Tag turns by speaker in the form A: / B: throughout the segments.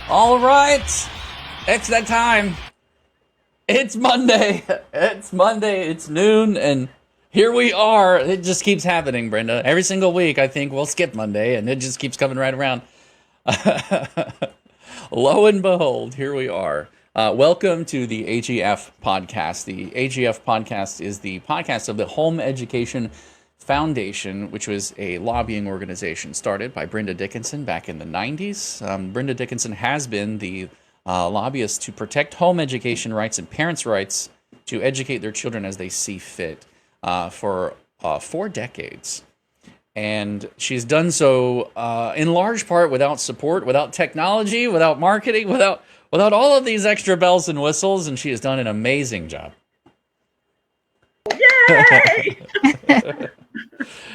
A: All right, it's that time. It's Monday. It's Monday. It's noon, and here we are. It just keeps happening, Brenda. Every single week, I think we'll skip Monday, and it just keeps coming right around. Lo and behold, here we are. Welcome to the AGF podcast. The AGF podcast is the podcast of the Home Education Foundation, which was a lobbying organization started by Brenda Dickinson back in the 90s. Brenda Dickinson has been the lobbyist to protect home education rights and parents' rights to educate their children as they see fit for 4 decades. And she's done so in large part without support, without technology, without marketing, without all of these extra bells and whistles, and she has done an amazing job.
B: Yay!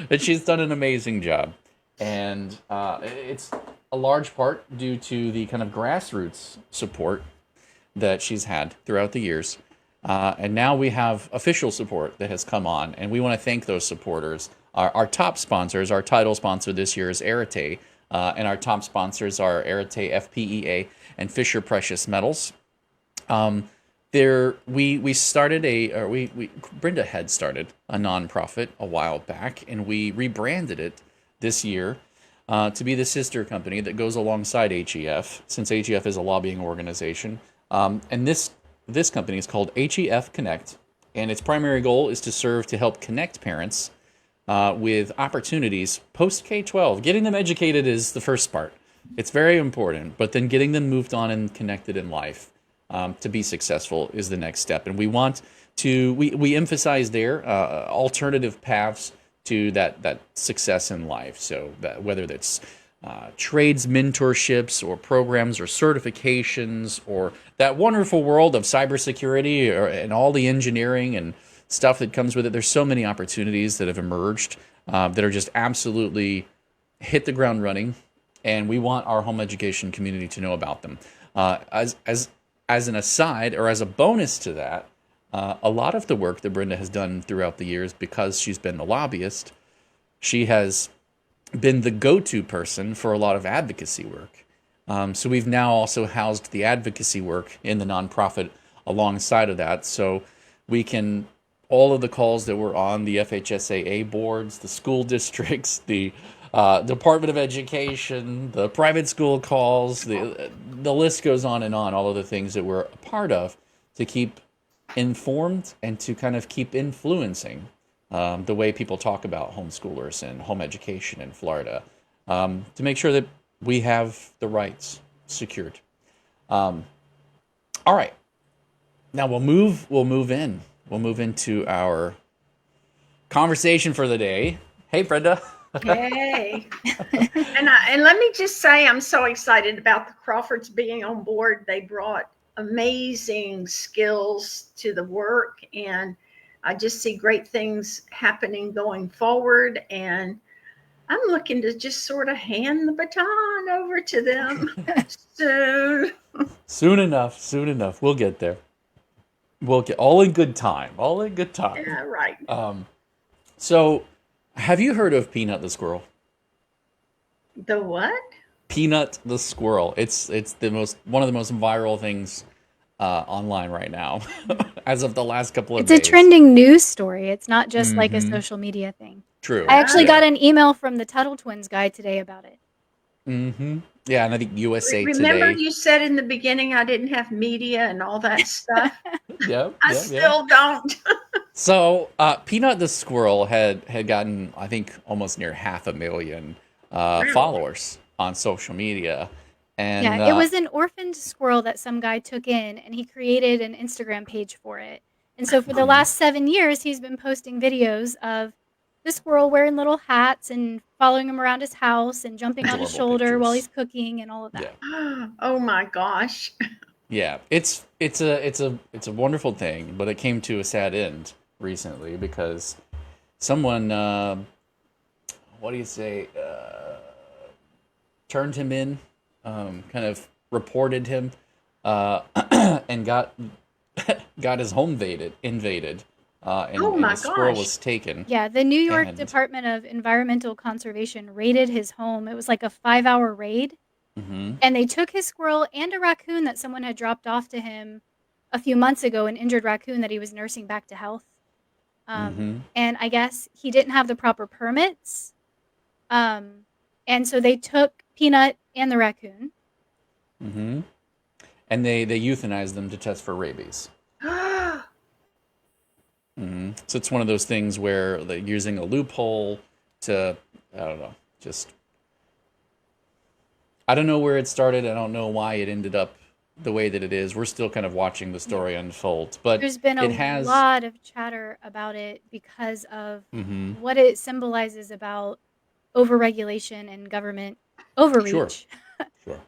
A: But she's done an amazing job. And it's a large part due to the kind of grassroots support that she's had throughout the years. And now we have official support that has come on, and we want to thank those supporters. Our top sponsors, our title sponsor this year is Arete, and our top sponsors are Arete FPEA and Fisher Precious Metals. Brenda had started a nonprofit a while back, and we rebranded it this year to be the sister company that goes alongside AGF, since AGF is a lobbying organization. And this company is called AGF Connect, and its primary goal is to serve to help connect parents with opportunities post K-12. Getting them educated is the first part. It's very important, but then getting them moved on and connected in life to be successful is the next step. And we want to, we emphasize there alternative paths to that success in life. So that whether that's trades mentorships or programs or certifications or that wonderful world of cybersecurity and all the engineering and stuff that comes with it. There's so many opportunities that have emerged that are just absolutely hit the ground running, and we want our home education community to know about them. As an aside, or as a bonus to that, a lot of the work that Brenda has done throughout the years, because she's been the lobbyist, she has been the go-to person for a lot of advocacy work. So we've now also housed the advocacy work in the nonprofit alongside of that, so we can, all of the calls that were on the FHSAA boards, the school districts, the Department of Education, the private school calls, the list goes on and on, all of the things that we're a part of to keep informed and to kind of keep influencing the way people talk about homeschoolers and home education in Florida, to make sure that we have the rights secured. All right. Now we'll move into our conversation for the day. Hey, Brenda.
B: Yay! and let me just say, I'm so excited about the Crawfords being on board. They brought amazing skills to the work, and I just see great things happening going forward. And I'm looking to just sort of hand the baton over to them soon.
A: Soon enough. We'll get there. We'll get all in good time.
B: Yeah, right.
A: So, have you heard of Peanut the Squirrel?
B: The what?
A: Peanut the Squirrel. It's one of the most viral things online right now, as of the last couple of days.
C: It's a trending news story. It's not just like a social media thing.
A: True.
C: I actually got an email from the Tuttle Twins guy today about it.
A: Mm-hmm. Yeah, and I think USA
B: Remember
A: Today.
B: you said in the beginning I didn't have media and all that stuff? I
A: Yeah.
B: still don't.
A: So, Peanut the Squirrel had gotten, I think, almost near 500,000 followers on social media. And
C: Yeah, it was an orphaned squirrel that some guy took in, and he created an Instagram page for it. And so for the last 7 years, he's been posting videos of the squirrel wearing little hats and following him around his house and jumping on his
A: Adorable
C: shoulder while
A: pictures.
C: he's cooking and all of that.
A: Yeah.
B: Oh my gosh.
A: Yeah, it's a wonderful thing, but it came to a sad end recently because someone, turned him in, kind of reported him, and got his home invaded, and
B: Oh my
A: the squirrel
B: gosh.
A: was taken.
C: Yeah, the New York
A: And
C: Department of Environmental Conservation raided his home. It was like a 5-hour raid,
A: Mm-hmm.
C: And they took his squirrel and a raccoon that someone had dropped off to him a few months ago, an injured raccoon that he was nursing back to health.
A: Mm-hmm.
C: And I guess he didn't have the proper permits. And so they took Peanut and the raccoon.
A: Mm-hmm. And they euthanized them to test for rabies. Mm-hmm. So it's one of those things where they're using a loophole to, I don't know, just, I don't know where it started. I don't know why it ended up the way that it is. We're still kind of watching the story unfold, but
C: There's been
A: it
C: a
A: has.
C: lot of chatter about it because of
A: Mm-hmm.
C: what it symbolizes about overregulation and government
A: Sure,
C: overreach.
A: sure.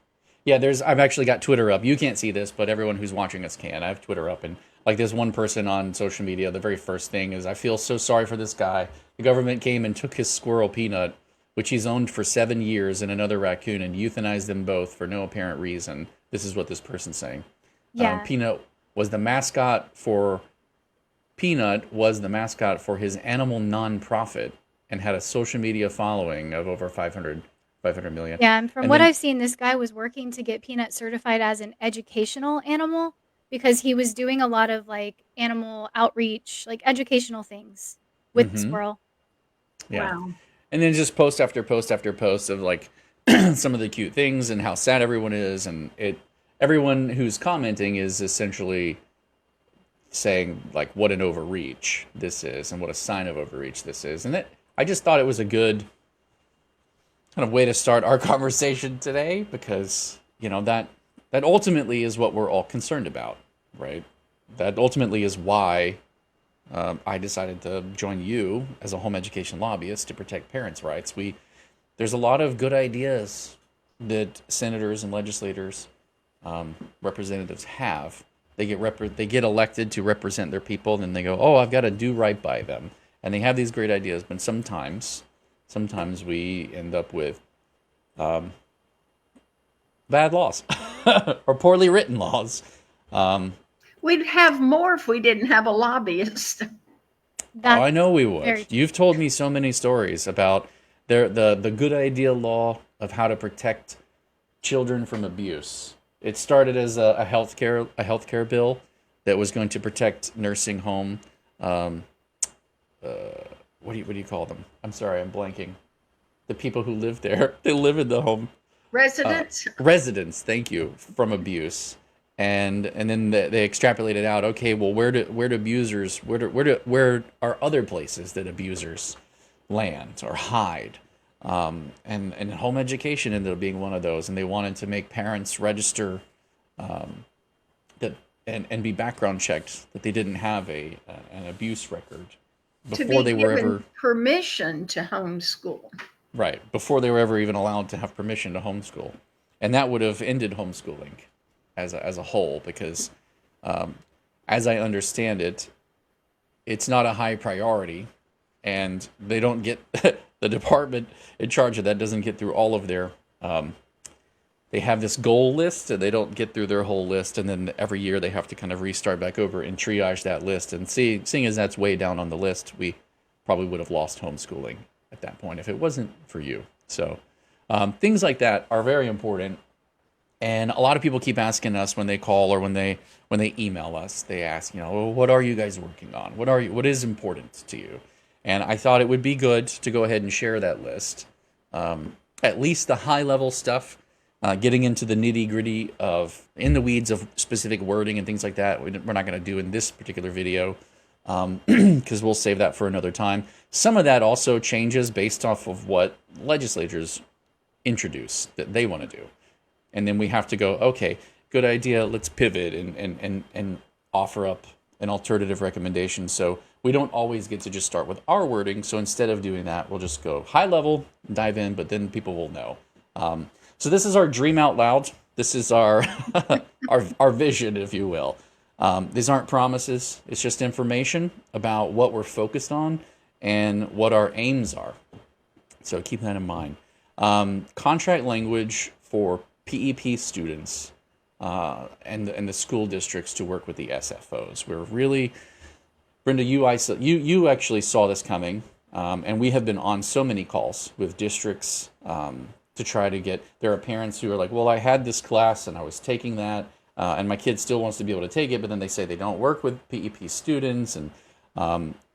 A: Yeah, I've actually got Twitter up. You can't see this, but everyone who's watching us can. I have Twitter up, and like there's one person on social media, the very first thing is, I feel so sorry for this guy. The government came and took his squirrel Peanut, which he's owned for 7 years, and another raccoon, and euthanized them both for no apparent reason. This is what this person's saying.
C: Yeah.
A: Peanut was the mascot for his animal nonprofit and had a social media following of over 500 million.
C: Yeah, and from
A: And
C: what
A: then,
C: I've seen, this guy was working to get Peanut certified as an educational animal because he was doing a lot of like animal outreach, like educational things with the
A: hmm
C: squirrel.
A: yeah.
B: Wow.
A: And then just post after post after post of like some of the cute things and how sad everyone is, and everyone who's commenting is essentially saying like what an overreach this is and what a sign of overreach this is. And I just thought it was a good kind of way to start our conversation today, because that ultimately is what we're all concerned about, right? That ultimately is why I decided to join you as a home education lobbyist to protect parents' rights. There's a lot of good ideas that senators and legislators, representatives have. They get elected to represent their people, and then they go, "Oh, I've got to do right by them," and they have these great ideas. But sometimes we end up with bad laws or poorly written laws.
B: We'd have more if we didn't have a lobbyist.
C: That's
A: I know we
C: very
A: would.
C: true.
A: You've told me so many stories about the good idea law of how to protect children from abuse. It started as a healthcare bill that was going to protect nursing home. What do you call them? I'm sorry, I'm blanking. The people who live there, they live in the home.
B: Residents?
A: Residents, thank you, from abuse. And then they extrapolated out. Okay, well, where are other places that abusers land or hide? And home education ended up being one of those. And they wanted to make parents register that and be background checked that they didn't have an abuse record
B: To
A: before
B: be
A: they were
B: given
A: ever
B: permission to homeschool.
A: right before they were ever even allowed to have permission to homeschool, and that would have ended homeschooling as a whole, because as I understand it, it's not a high priority, and they don't get the department in charge of that doesn't get through all of their they have this goal list, and they don't get through their whole list, and then every year they have to kind of restart back over and triage that list. And seeing as that's way down on the list, we probably would have lost homeschooling at that point if it wasn't for you. So things like that are very important. And a lot of people keep asking us when they call or when they email us, they ask, well, what are you guys working on? What is important to you? And I thought it would be good to go ahead and share that list. At least the high level stuff, getting into the nitty gritty of in the weeds of specific wording and things like that. We're not going to do in this particular video, because we'll save that for another time. Some of that also changes based off of what legislators introduce that they want to do. And then we have to go, okay, good idea, let's pivot and offer up an alternative recommendation. So we don't always get to just start with our wording. So instead of doing that, we'll just go high level, dive in, but then people will know. So this is our dream out loud. This is our our vision, if you will. These aren't promises. It's just information about what we're focused on and what our aims are. So keep that in mind. Contract language for PEP students and the school districts to work with the SFOs. We're really, Brenda, you actually saw this coming, and we have been on so many calls with districts to try to get. There are parents who are like, well, I had this class and I was taking that, and my kid still wants to be able to take it, but then they say they don't work with PEP students, and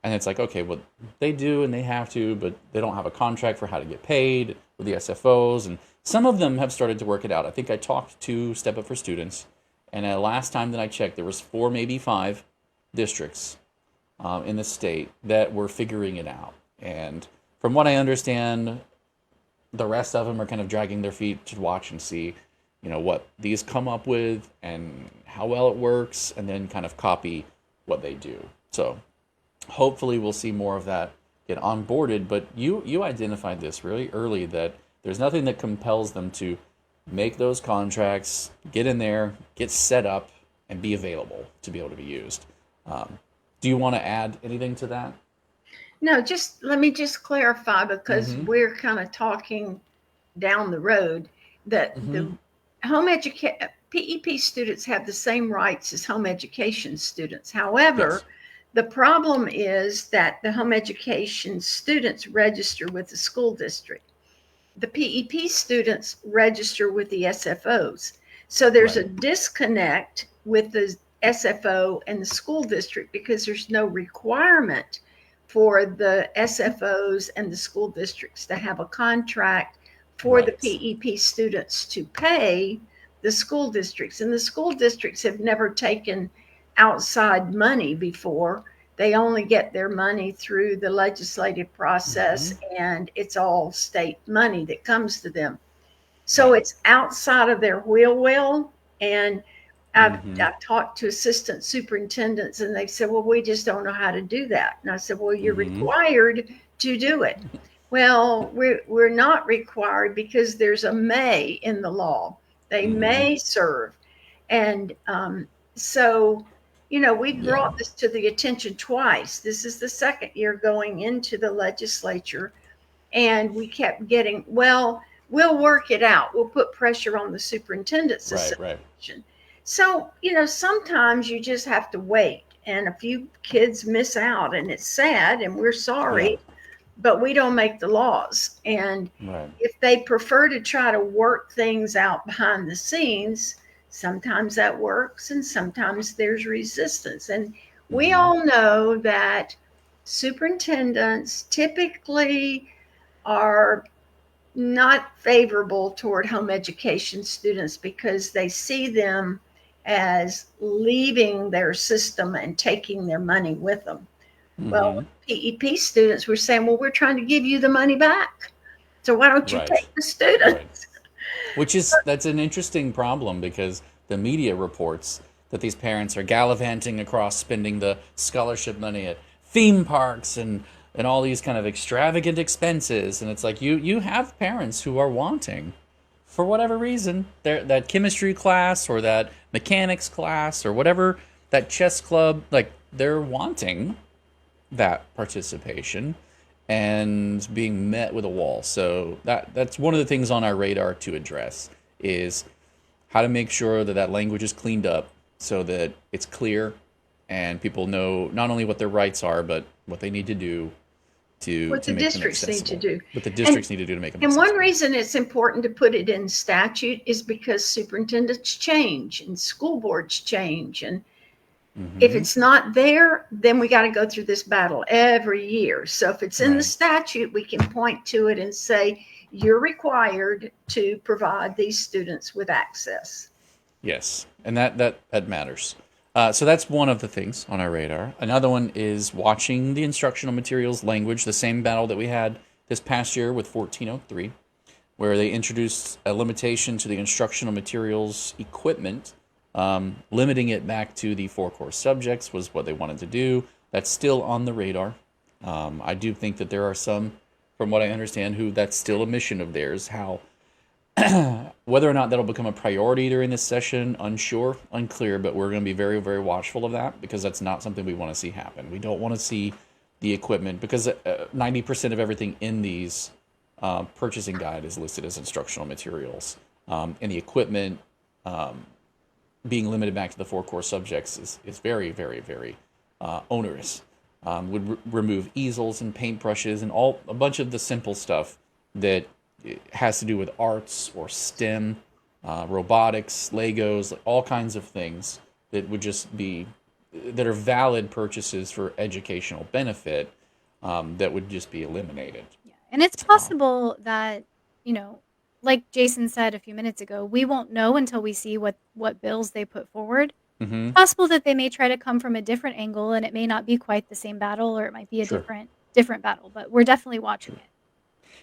A: it's like, okay, well, they do and they have to, but they don't have a contract for how to get paid with the SFOs, and some of them have started to work it out. I think I talked to Step Up for Students, and last time that I checked, there was 4, maybe 5 districts in the state that were figuring it out. And from what I understand, the rest of them are kind of dragging their feet to watch and see, what these come up with and how well it works, and then kind of copy what they do. So hopefully we'll see more of that get onboarded. But you identified this really early, that there's nothing that compels them to make those contracts, get in there, get set up, and be available to be able to be used. Do you want to add anything to that?
B: No, just let me just clarify, because we're kind of talking down the road that the PEP students have the same rights as home education students. However, the problem is that the home education students register with the school district. The PEP students register with the SFOs. So there's a disconnect with the SFO and the school district, because there's no requirement for the SFOs and the school districts to have a contract for the PEP students to pay the school districts. And the school districts have never taken outside money before. They only get their money through the legislative process, and it's all state money that comes to them. So it's outside of their wheel. And I've talked to assistant superintendents, and they said, well, we just don't know how to do that. And I said, well, you're required to do it. Well, we're not required, because there's a may in the law. They may serve. And so, we brought this to the attention twice. This is the second year going into the legislature, and we kept getting, well, we'll work it out. We'll put pressure on the superintendent's association. So, sometimes you just have to wait, and a few kids miss out, and it's sad, and we're sorry, but we don't make the laws. And if they prefer to try to work things out behind the scenes, sometimes that works, and sometimes there's resistance. And we all know that superintendents typically are not favorable toward home education students, because they see them as leaving their system and taking their money with them. Well, PEP students were saying, well, we're trying to give you the money back, so why don't you take the students?
A: That's an interesting problem, because the media reports that these parents are gallivanting across, spending the scholarship money at theme parks and all these kind of extravagant expenses. And it's like, you have parents who are wanting, for whatever reason, that chemistry class or that mechanics class or whatever, that chess club, like they're wanting that participation and being met with a wall. So that's one of the things on our radar to address, is how to make sure that language is cleaned up so that it's clear and people know not only what their rights are, but what they need to do to
B: what the
A: make
B: districts
A: them
B: need to do.
A: What the districts need to do to make them accessible.
B: And one reason it's important to put it in statute is because superintendents change and school boards change. And if it's not there, then we got to go through this battle every year. So if it's in the statute, we can point to it and say, you're required to provide these students with access.
A: Yes, and that matters. So that's one of the things on our radar. Another one is watching the instructional materials language, the same battle that we had this past year with 1403, where they introduced a limitation to the instructional materials equipment. Limiting it back to the 4 core subjects was what they wanted to do. That's still on the radar. I do think that there are some, from what I understand, who that's still a mission of theirs. How, whether or not that'll become a priority during this session, unclear, but we're going to be very, very watchful of that, because that's not something we want to see happen. We don't want to see the equipment, because 90% of everything in these purchasing guide is listed as instructional materials. And the equipment being limited back to the 4 core subjects is very, very, very onerous. Would remove easels and paintbrushes and a bunch of the simple stuff that it has to do with arts or STEM, robotics, Legos, like all kinds of things that would just be that are valid purchases for educational benefit, that would just be eliminated.
C: Yeah. And it's possible that, you know, like Jason said a few minutes ago, we won't know until we see what bills they put forward.
A: Mm-hmm.
C: Possible that they may try to come from a different angle and it may not be quite the same battle, or it might be a
A: Sure.
C: different battle, but we're definitely watching it.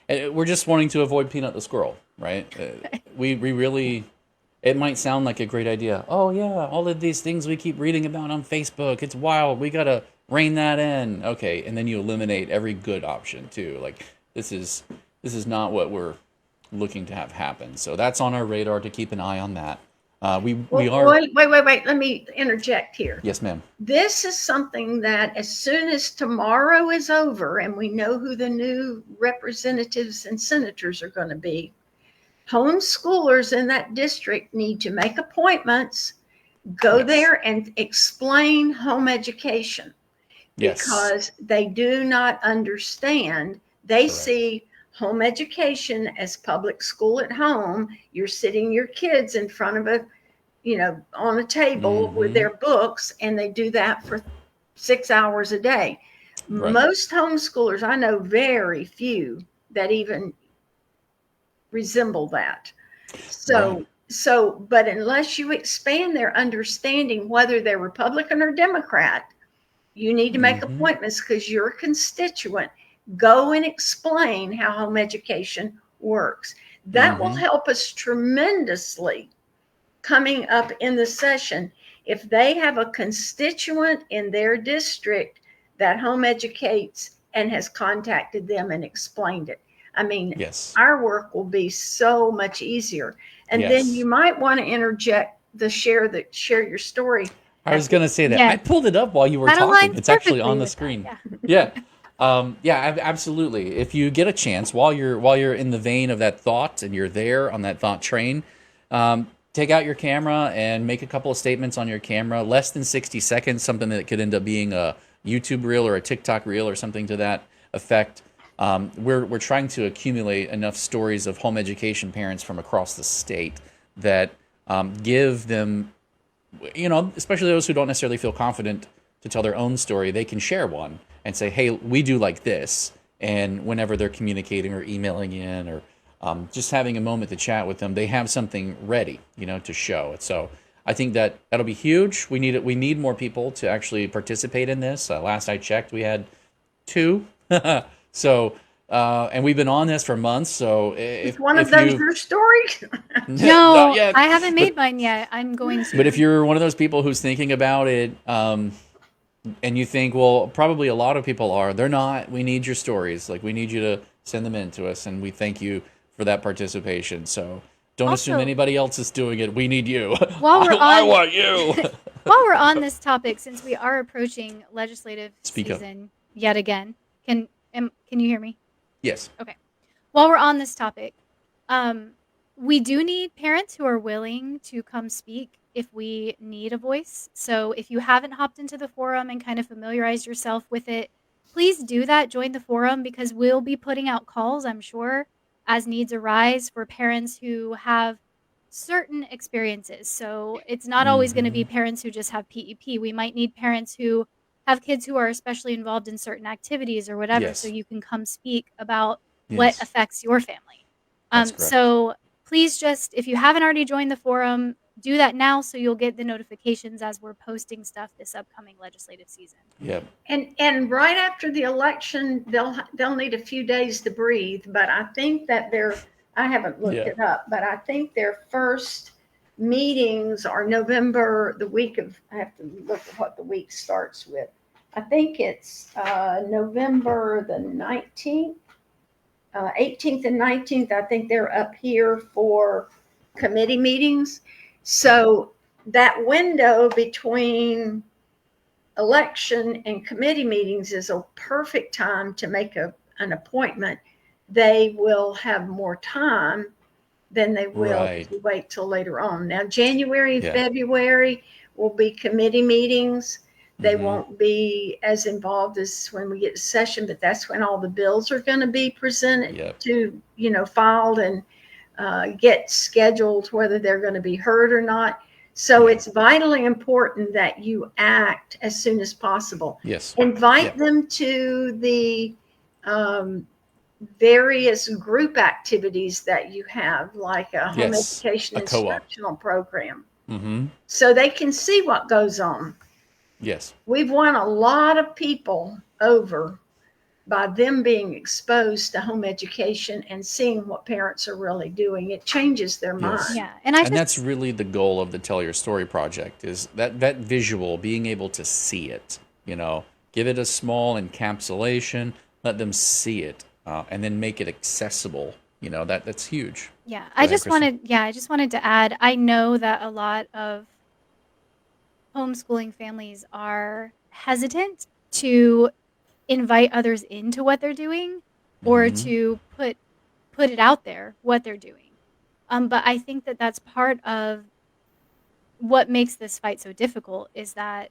A: And we're just wanting to avoid Peanut the squirrel, right? We really, it might sound like a great idea. Oh yeah, all of these things we keep reading about on Facebook, it's wild. We gotta rein that in. Okay, and then you eliminate every good option too. Like this is not what we're looking to have happen. So that's on our radar to keep an eye on that. We are.
B: Wait. Let me interject here.
A: Yes, ma'am.
B: This is something that as soon as tomorrow is over and we know who the new representatives and senators are going to be, homeschoolers in that district need to make appointments, go
A: Yes.
B: there and explain home education.
A: Yes.
B: Because they do not understand. They
A: Correct.
B: see home education as public school at home. You're sitting your kids in front of on a table with their books, and they do that for 6 hours a day.
A: Right.
B: Most homeschoolers, I know very few that even resemble that. But unless you expand their understanding, whether they're Republican or Democrat, you need to make appointments because you're a constituent. Go and explain how home education works. That will help us tremendously coming up in the session. If they have a constituent in their district that home educates and has contacted them and explained it, I mean,
A: Yes.
B: our work will be so much easier. And
A: Yes.
B: then you might want to interject the share your story.
A: I was going to say that.
C: Yeah.
A: I pulled it up while you were
C: That
A: talking.
C: aligns
A: It's actually on
C: perfectly
A: the
C: with
A: screen.
C: that,
A: Yeah. Absolutely. If you get a chance while you're in the vein of that thought and you're there on that thought train, take out your camera and make a couple of statements on your camera, less than 60 seconds, something that could end up being a YouTube reel or a TikTok reel or something to that effect. We're trying to accumulate enough stories of home education parents from across the state that give them, especially those who don't necessarily feel confident to tell their own story, they can share one and say, hey, we do like this. And whenever they're communicating or emailing in or just having a moment to chat with them, they have something ready, to show. So I think that'll be huge. We need more people to actually participate in this. Last I checked, we had 2. So, and we've been on this for months. So if
B: one of those your stories?
C: No,
A: not yet.
C: I haven't made mine yet. I'm going to.
A: But if you're one of those people who's thinking about it, and you think, well, probably a lot of people are, they're not. We need your stories. Like, we need you to send them in to us, and we thank you for that participation. So don't assume anybody else is doing it. We need you. I want you.
C: While we're on this topic, since we are approaching legislative season yet again, can you hear me?
A: Yes.
C: Okay. While we're on this topic, we do need parents who are willing to come speak if we need a voice. So if you haven't hopped into the forum and kind of familiarized yourself with it, please do that. Join the forum, because we'll be putting out calls, I'm sure, as needs arise for parents who have certain experiences. So it's not always going to be parents who just have PEP. We might need parents who have kids who are especially involved in certain activities or whatever.
A: Yes.
C: So you can come speak about
A: Yes.
C: what affects your family.
A: That's correct.
C: So please just, if you haven't already joined the forum, do that now so you'll get the notifications as we're posting stuff this upcoming legislative season.
A: Yep.
B: And right after the election, they'll need a few days to breathe. But I think that I haven't looked it up, but I think their first meetings are November, the week of, I have to look at what the week starts with. I think it's November the 19th, 18th and 19th. I think they're up here for committee meetings. So that window between election and committee meetings is a perfect time to make an appointment. They will have more time than they will if you wait till later on. Now, January and February will be committee meetings. They
A: Mm-hmm.
B: won't be as involved as when we get to session, but that's when all the bills are going to be presented
A: Yep.
B: to, filed and get scheduled, whether they're going to be heard or not. So
A: Yeah.
B: it's vitally important that you act as soon as possible.
A: Yes.
B: Invite
A: Yeah.
B: them to the various group activities that you have, like a home
A: Yes.
B: education
A: A co-op.
B: instructional program,
A: Mm-hmm.
B: so they can see what goes on.
A: Yes.
B: We've won a lot of people over by them being exposed to home education and seeing what parents are really doing. It changes their
A: Yes.
B: mind.
C: Yeah. And I
A: And that's
C: just,
A: really the goal of the Tell Your Story project, is that visual, being able to see it, give it a small encapsulation, let them see it, and then make it accessible. That's huge.
C: yeah,
A: Go
C: I
A: ahead,
C: just
A: Crystal.
C: wanted, yeah, I just wanted to add, I know that a lot of homeschooling families are hesitant to invite others into what they're doing or
A: Mm-hmm.
C: to put it out there what they're doing. But I think that that's part of what makes this fight so difficult is that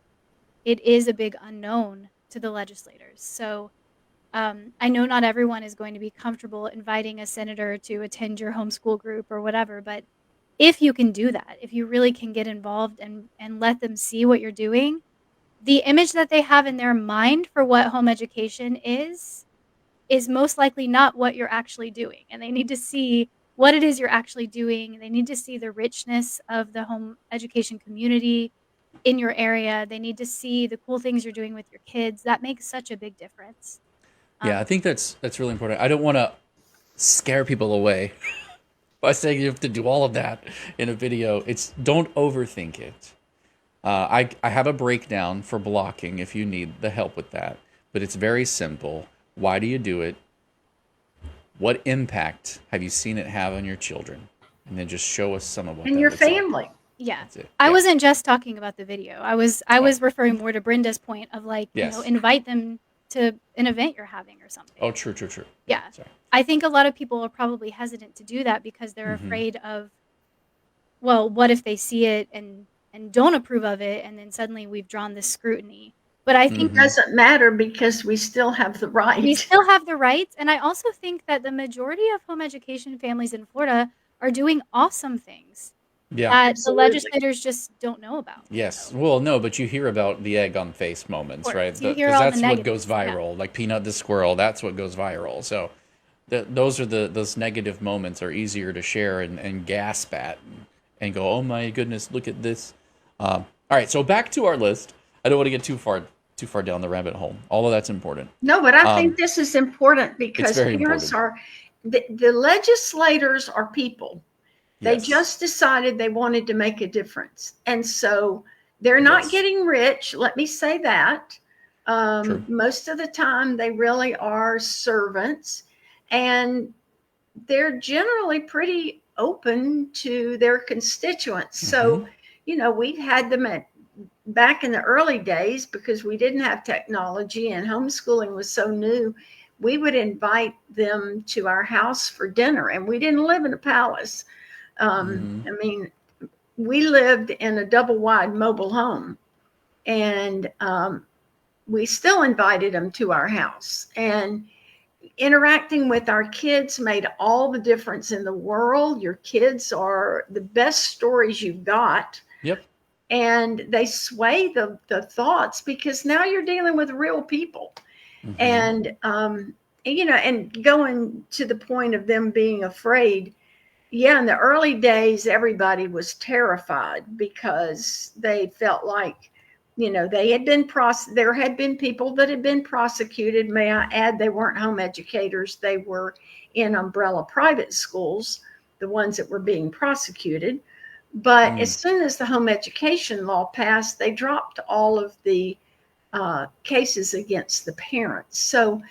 C: it is a big unknown to the legislators. So I know not everyone is going to be comfortable inviting a senator to attend your homeschool group or whatever, but if you can do that, if you really can get involved and let them see what you're doing, the image that they have in their mind for what home education is most likely not what you're actually doing. And they need to see what it is you're actually doing. They need to see the richness of the home education community in your area. They need to see the cool things you're doing with your kids. That makes such a big difference.
A: Yeah, I
C: Um,
A: think that's really important. I don't want to scare people away by saying you have to do all of that in a video. Don't overthink it. I have a breakdown for blocking if you need the help with that, but it's very simple. Why do you do it? What impact have you seen it have on your children? And then just show us some of what
B: And
A: that
B: your
A: looks like.
B: family.
C: yeah.
A: That's it.
C: I
A: Yeah.
C: wasn't just talking about the video. I
A: Oh,
C: was referring more to Brenda's point of like,
A: yes.
C: invite them to an event you're having or something.
A: Oh, true, true, true. Yeah,
C: Yeah.
A: sorry.
C: I think a lot of people are probably hesitant to do that because they're
A: Mm-hmm.
C: afraid of, well, what if they see it and don't approve of it and then suddenly we've drawn this scrutiny. But I think
B: It doesn't matter because we still have the
C: we
B: right.
C: still have the rights, and I also think that the majority of home education families in Florida are doing awesome things
A: Yeah.
C: that the
B: Absolutely.
C: legislators just don't know about.
A: Yes. Well, no, but you hear about the egg on face moments,
C: Of
A: right?
C: course, you hear
A: Because
C: all the
A: that's what goes
C: negatives, yeah.
A: viral. Like Peanut the squirrel, that's what goes viral. So those negative moments are easier to share and gasp at and go, oh my goodness, look at this. All right, so back to our list. I don't want to get too far down the rabbit hole. All of that's important.
B: No, but I think this is important because
A: very
B: parents
A: important.
B: the legislators are people. They
A: Yes.
B: just decided they wanted to make a difference. And so they're not
A: Yes.
B: getting rich. Let me say that.
A: True.
B: Most of the time, they really are servants. And they're generally pretty open to their constituents. So, we've had them back in the early days because we didn't have technology and homeschooling was so new. We would invite them to our house for dinner, and we didn't live in a palace. I mean, we lived in a double wide mobile home, and we still invited them to our house. And interacting with our kids made all the difference in the world. Your kids are the best stories you've got.
A: Yep.
B: And they sway the thoughts because now you're dealing with real people. And, and going to the point of them being afraid. Yeah, in the early days, everybody was terrified because they felt like, they had been there had been people that had been prosecuted. May I add, they weren't home educators. They were in umbrella private schools, the ones that were being prosecuted. But as soon as the home education law passed, they dropped all of the cases against the parents. So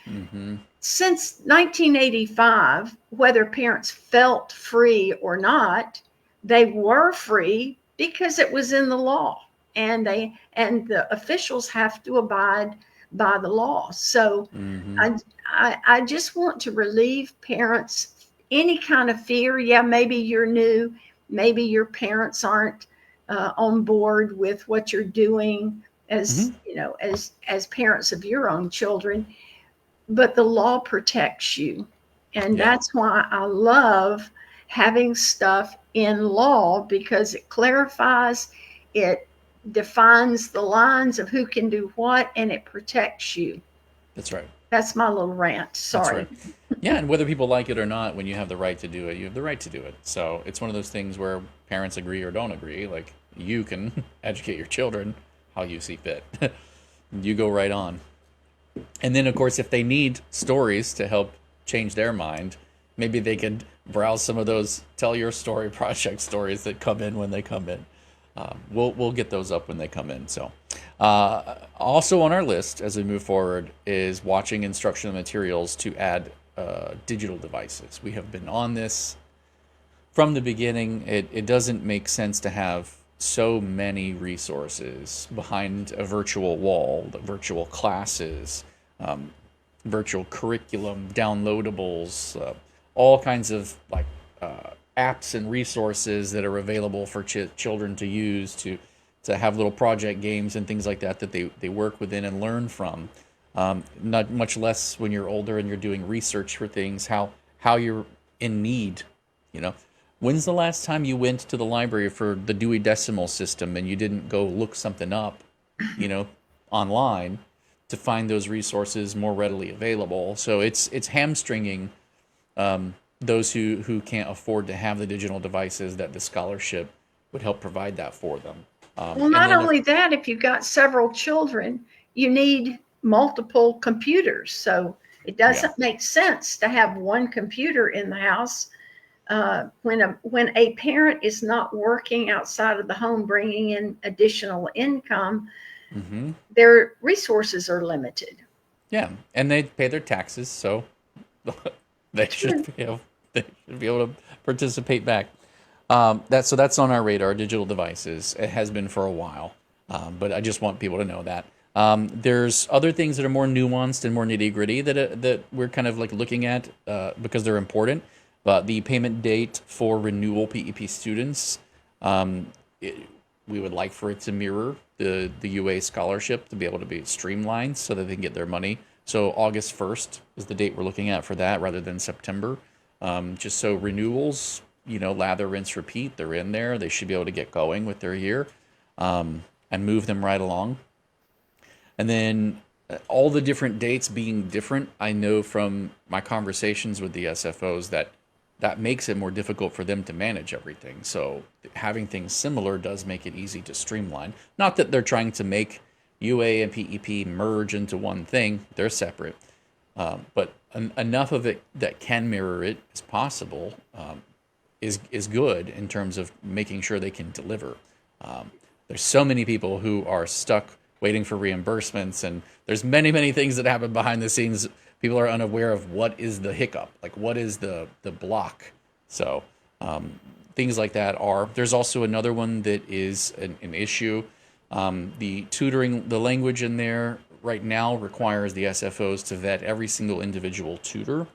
B: since 1985, whether parents felt free or not, they were free because it was in the law, and the officials have to abide by the law. So I just want to relieve parents any kind of fear. Yeah, maybe you're new, maybe your parents aren't on board with what you're doing, as
A: Hmm.
B: as parents of your own children, but the law protects you. And
A: Yeah,
B: that's why I love having stuff in law, because it clarifies, it defines the lines of who can do what, and it protects you.
A: that's right.
B: That's my little rant.
A: That's
B: Sorry.
A: right. Yeah, and whether people like it or not, when you have the right to do it, you have the right to do it. So it's one of those things where parents agree or don't agree. Like, you can educate your children how you see fit. You go right on. And then, of course, if they need stories to help change their mind, maybe they could browse some of those Tell Your Story project stories that come in when they come in. We'll get those up when they come in. So, also on our list as we move forward is watching instructional materials to add digital devices. We have been on this from the beginning. It doesn't make sense to have so many resources behind a virtual wall, the virtual classes, virtual curriculum, downloadables, all kinds of like apps and resources that are available for children to use to have little project games and things like that that they work within and learn from. Not much less when you're older and you're doing research for things, how you're in need, you know. When's the last time you went to the library for the Dewey Decimal System and you didn't go look something up, you know, online to find those resources more readily available? So it's hamstringing those who can't afford to have the digital devices that the scholarship would help provide that for them.
B: Well,
A: And
B: not
A: then,
B: only that, if you've got several children, you need multiple computers. So it
A: yeah,
B: doesn't make sense to have one computer in the house. When a parent is not working outside of the home, bringing in additional income,
A: hmm,
B: their resources are limited.
A: yeah, and they pay their taxes, so they
B: True.
A: they should be able to participate back. That's on our radar. Digital devices. It has been for a while, but I just want people to know that. There's other things that are more nuanced and more nitty gritty that we're kind of like looking at because they're important. But the payment date for renewal PEP students, um, it, we would like for it to mirror the UA scholarship to be able to be streamlined so that they can get their money. So August 1st is the date we're looking at for that rather than September. Just so renewals, you know, lather, rinse, repeat, they're in there. They should be able to get going with their year and move them right along. And then all the different dates being different, I know from my conversations with the SFOs that that makes it more difficult for them to manage everything. So having things similar does make it easy to streamline. Not that they're trying to make UA and PEP merge into one thing, they're separate. But enough of it that can mirror it as possible is good in terms of making sure they can deliver. There's so many people who are stuck waiting for reimbursements, and there's many things that happen behind the scenes. People are unaware of what is the hiccup, like what is the block. So things like that are. There's also another one that is an issue. The tutoring, the language in there right now requires the SFOs to vet every single individual tutor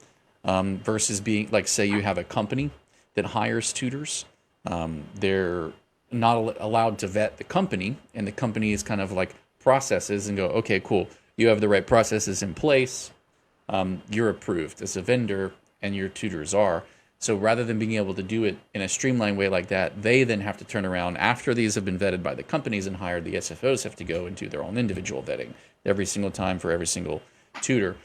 A: versus being like, say you have a company that hires tutors. They're not allowed to vet the company, and the company is kind of like processes and go, okay, cool, you have the right processes in place. You're approved as a vendor, and your tutors are. So rather than being able to do it in a streamlined way like that, they then have to turn around after these have been vetted by the companies and hired. The SFOs have to go and do their own individual vetting every single time for every single tutor.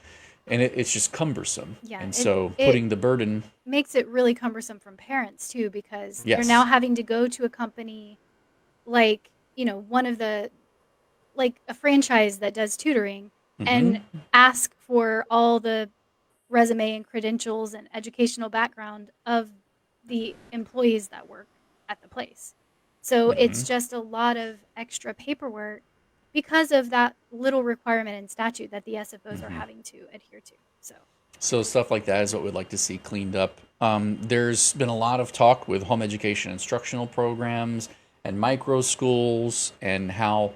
A: And it's just cumbersome.
C: Yeah,
A: And
C: it
A: so
C: it
A: putting the burden,
C: makes it really cumbersome from parents too, because they're now
A: yes.
C: having to go to a company like, one of the like a franchise that does tutoring
A: Hmm.
C: and ask for all the resume and credentials and educational background of the employees that work at the place. So it's
A: Hmm.
C: just a lot of extra paperwork because of that little requirement in statute that the SFOs are
A: Hmm.
C: having to adhere to. So,
A: So stuff like that is what we'd like to see cleaned up. There's been a lot of talk with home education instructional programs and micro schools and how,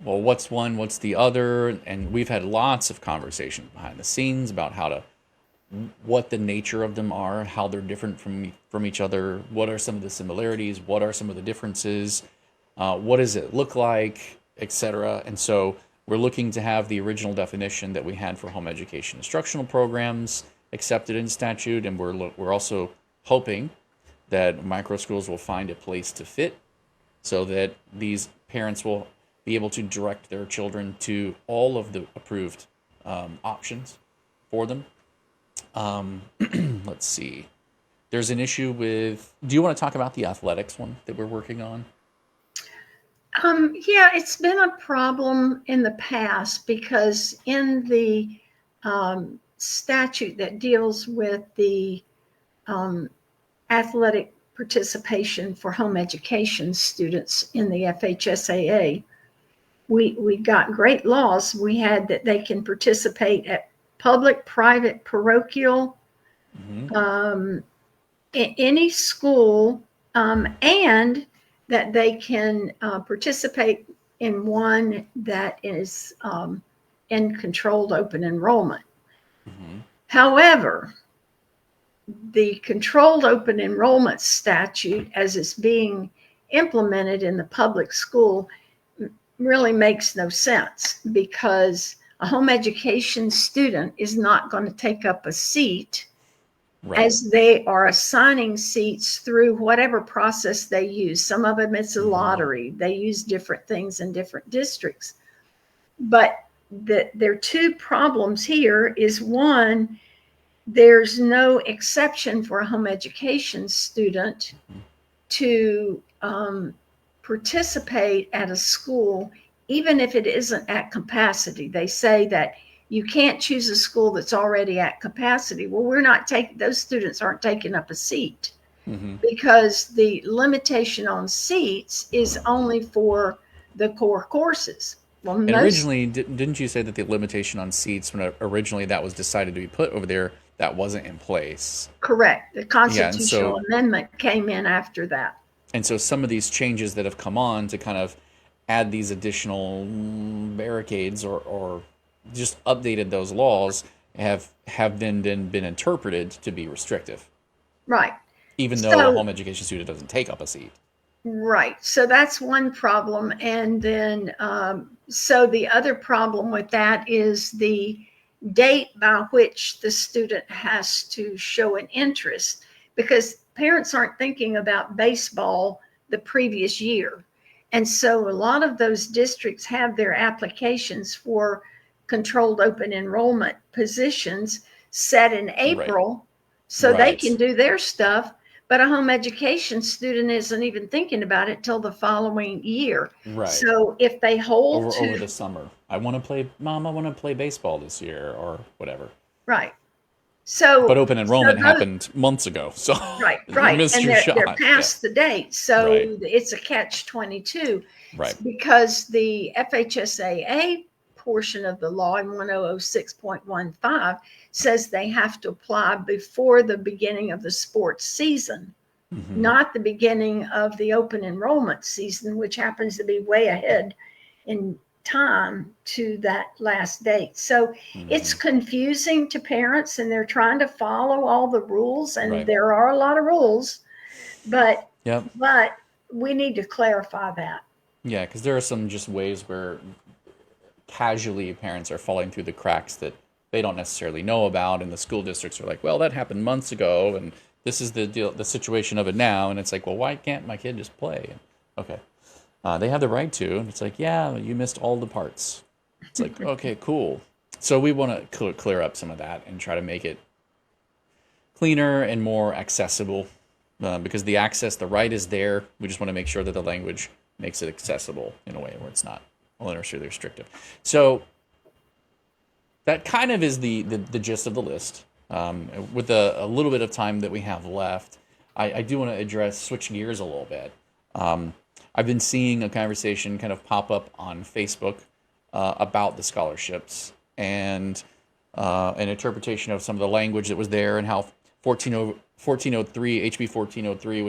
A: well, what's one, what's the other, and we've had lots of conversations behind the scenes about what the nature of them are, how they're different from each other, what are some of the similarities, what are some of the differences, what does it look like, etc. And so we're looking to have the original definition that we had for home education instructional programs accepted in statute, and we're also hoping that micro schools will find a place to fit so that these parents will be able to direct their children to all of the approved options for them. Let's see. There's an issue with, do you want to talk about the athletics one that we're working on?
B: Yeah, it's been a problem in the past because in the statute that deals with the athletic participation for home education students in the FHSAA, we got great laws. We had that they can participate at public, private, parochial, any school, and that they can participate in one that is in controlled open enrollment. However, the controlled open enrollment statute, as it's being implemented in the public school, really makes no sense, because a home education student is not going to take up a seat, as they are assigning seats through whatever process they use. Some of them it's a lottery. They use different things in different districts. But there are two problems here. Is one, there's no exception for a home education student to participate at a school, even if it isn't at capacity. They say that you can't choose a school that's already at capacity. Well, those students aren't taking up a seat, because the limitation on seats is only for the core courses. Well,
A: and originally, didn't you say that the limitation on seats, when originally that was decided to be put over there, that wasn't in place?
B: Correct. The constitutional amendment came in after that.
A: And so some of these changes that have come on to kind of add these additional barricades or just updated those laws have then been interpreted to be restrictive.
B: Right.
A: Even though a home education student doesn't take up a seat.
B: Right. So that's one problem. And then, so the other problem with that is the date by which the student has to show an interest, because parents aren't thinking about baseball the previous year. And so a lot of those districts have their applications for controlled open enrollment positions set in April, so they can do their stuff. But a home education student isn't even thinking about it till the following year. Right. So if they hold
A: over the summer, I want to play baseball this year or whatever.
B: Right. So,
A: but open enrollment happened months ago. So
B: right.
A: You missed
B: and
A: your shot.
B: They're past the date. So it's a catch-22.
A: Right.
B: Because the FHSAA portion of the law in 1006.15 says they have to apply before the beginning of the sports season, not the beginning of the open enrollment season, which happens to be way ahead in time to that last date. So it's confusing to parents, and they're trying to follow all the rules, and there are a lot of rules, but we need to clarify that.
A: Yeah, because there are some just ways where casually parents are falling through the cracks that they don't necessarily know about, and the school districts are like, well, that happened months ago, and this is the situation of it now. And it's like, well, why can't my kid just play? Okay. They have the right to. And it's like, yeah, you missed all the parts. It's like, okay, cool. So we want to clear up some of that and try to make it cleaner and more accessible, because the right is there. We just want to make sure that the language makes it accessible in a way where it's not unnecessarily restrictive. So that kind of is the gist of the list. With a little bit of time that we have left, I do want to switch gears a little bit. I've been seeing a conversation kind of pop up on Facebook about the scholarships and an interpretation of some of the language that was there, and how 1403, HB 1403,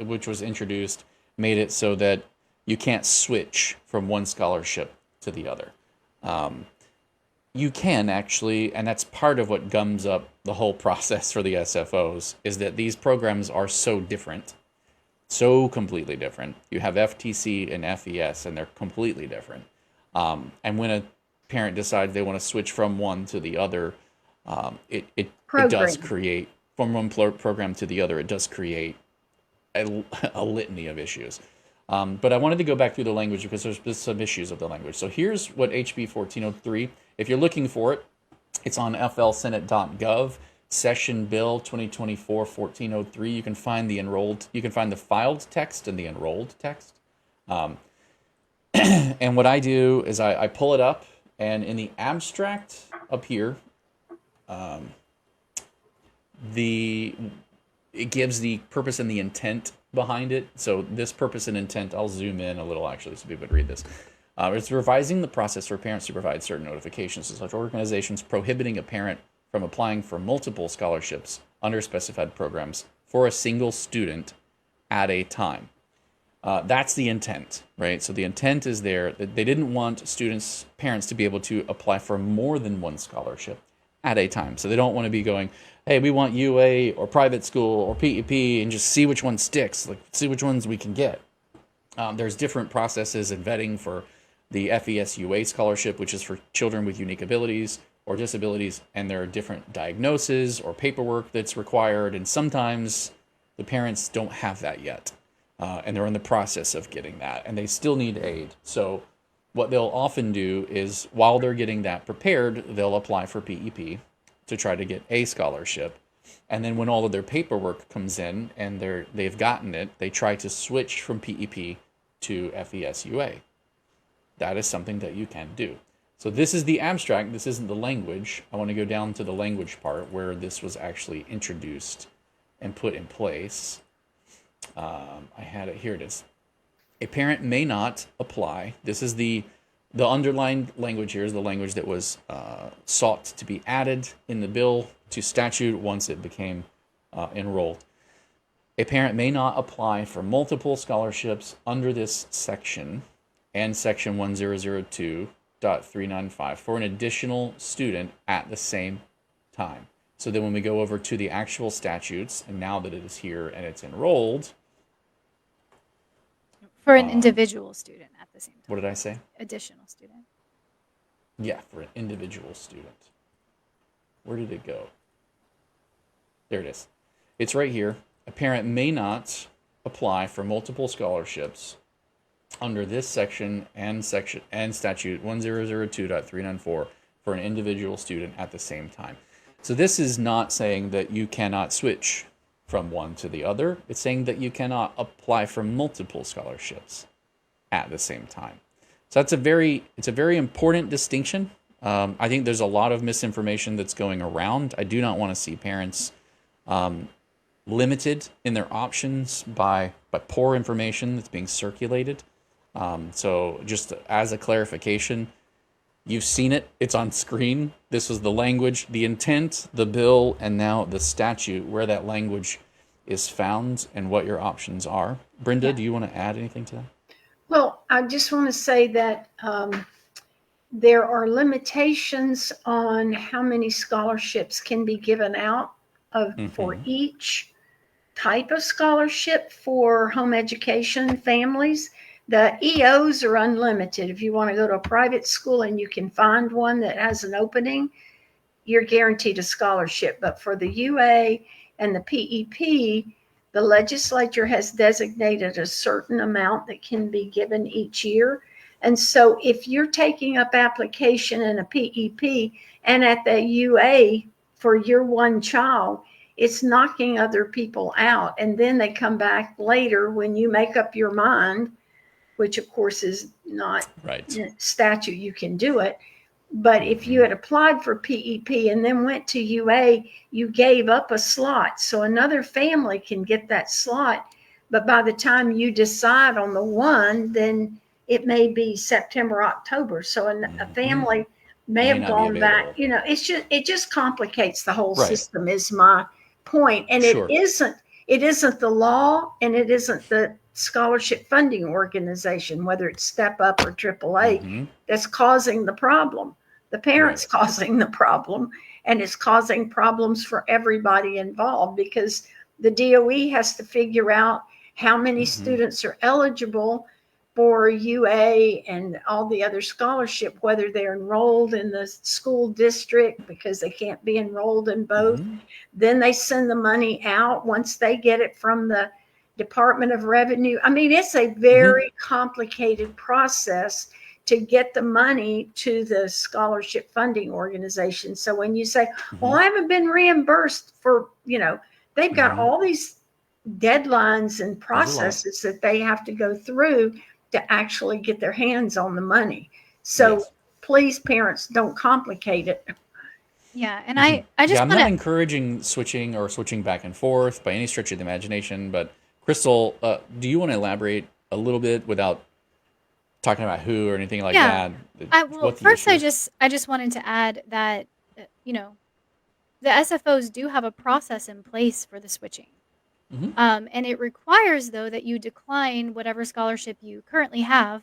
A: which was introduced, made it so that you can't switch from one scholarship to the other. You can actually, and that's part of what gums up the whole process for the SFOs, is that these programs are so different So completely different. You have FTC and FES, and they're completely different. And when a parent decides they want to switch from one to the other, it does
B: Program.
A: create, from one program to the other, it does create a litany of issues. But I wanted to go back through the language because there's some issues of the language. So here's what HB 1403, if you're looking for it, it's on flsenate.gov, Session Bill 2024-1403. You can find the filed text and the enrolled text. And what I do is I pull it up, and in the abstract up here, it gives the purpose and the intent behind it. So this purpose and intent, I'll zoom in a little actually so people can read this. It's revising the process for parents to provide certain notifications to such organizations, prohibiting a parent from applying for multiple scholarships under specified programs for a single student at a time. That's the intent, right? So the intent is there that they didn't want parents to be able to apply for more than one scholarship at a time. So they don't want to be going, hey, we want UA or private school or PEP and just see which one sticks, like see which ones we can get. There's different processes and vetting for the FES UA scholarship, which is for children with unique abilities or disabilities, and there are different diagnoses or paperwork that's required, and sometimes the parents don't have that yet, and they're in the process of getting that, and they still need aid. So what they'll often do is, while they're getting that prepared, they'll apply for PEP to try to get a scholarship, and then when all of their paperwork comes in and they've gotten it, they try to switch from PEP to FES UA. That is something that you can do. So this is the abstract. This isn't the language. I want to go down to the language part where this was actually introduced and put in place. I had it. Here it is. A parent may not apply. This is the underlined language here is the language that was sought to be added in the bill to statute once it became enrolled. A parent may not apply for multiple scholarships under this section and section 1002.395 for an additional student at the same time. So then when we go over to the actual statutes, and now that it is here and it's enrolled.
C: For an individual student at the same time.
A: What did I say?
C: Additional student.
A: Yeah, for an individual student. Where did it go? There it is. It's right here. A parent may not apply for multiple scholarships under this section and statute 1002.394 for an individual student at the same time. So this is not saying that you cannot switch from one to the other. It's saying that you cannot apply for multiple scholarships at the same time. So it's a very important distinction. I think there's a lot of misinformation that's going around. I do not want to see parents limited in their options by poor information that's being circulated. So just as a clarification, you've seen it. It's on screen. This was the language, the intent, the bill, and now the statute where that language is found and what your options are. Brenda, do you want to add anything to that?
B: Well, I just want to say that there are limitations on how many scholarships can be given out for each type of scholarship for home education families. The EOs are unlimited. If you want to go to a private school and you can find one that has an opening, you're guaranteed a scholarship. But for the UA and the PEP, the legislature has designated a certain amount that can be given each year. And so if you're taking up application in a PEP and at the UA for your one child, it's knocking other people out. And then they come back later when you make up your mind, which of course is not statute, you can do it. But if you had applied for PEP and then went to UA, you gave up a slot. So another family can get that slot. But by the time you decide on the one, then it may be September, October. So a family may have gone back. You know, it just complicates the whole system is my point. And it isn't the law, and it isn't the scholarship funding organization, whether it's Step Up or AAA, that's causing the problem. The parents causing the problem, and it's causing problems for everybody involved because the DOE has to figure out how many students are eligible for UA and all the other scholarship, whether they're enrolled in the school district because they can't be enrolled in both. Then they send the money out once they get it from the Department of Revenue. I mean, it's a very complicated process to get the money to the scholarship funding organization. So when you say, well, I haven't been reimbursed for, they've got all these deadlines and processes that they have to go through to actually get their hands on the money. So please, parents, don't complicate it.
C: Yeah, and I just
A: I'm
C: want
A: not
C: to
A: encouraging switching back and forth by any stretch of the imagination, but Crystal, do you want to elaborate a little bit without talking about who or anything like that?
C: Well, first, I just wanted to add that the SFOs do have a process in place for the switching, and it requires though that you decline whatever scholarship you currently have,